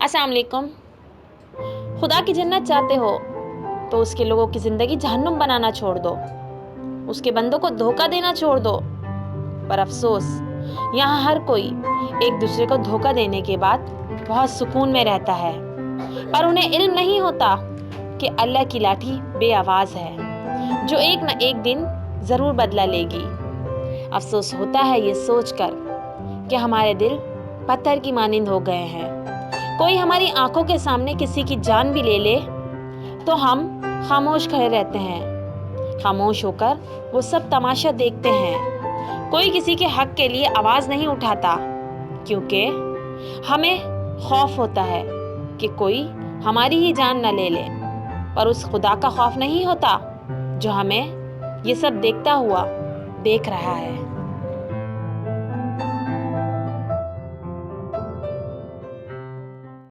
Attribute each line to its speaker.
Speaker 1: अस्सलाम वालेकुम। खुदा की जन्नत चाहते हो तो उसके लोगों की ज़िंदगी जहन्नुम बनाना छोड़ दो, उसके बंदों को धोखा देना छोड़ दो। पर अफसोस, यहाँ हर कोई एक दूसरे को धोखा देने के बाद बहुत सुकून में रहता है, पर उन्हें इल्म नहीं होता कि अल्लाह की लाठी बेआवाज़ है जो एक न एक दिन ज़रूर बदला लेगी। अफसोस होता है ये सोचकर कि हमारे दिल पत्थर की मानिंद हो गए हैं। कोई हमारी आंखों के सामने किसी की जान भी ले ले तो हम खामोश खड़े रहते हैं। खामोश होकर वो सब तमाशा देखते हैं। कोई किसी के हक के लिए आवाज़ नहीं उठाता क्योंकि हमें खौफ होता है कि कोई हमारी ही जान न ले ले। पर उस खुदा का खौफ नहीं होता जो हमें ये सब देखता हुआ देख रहा है।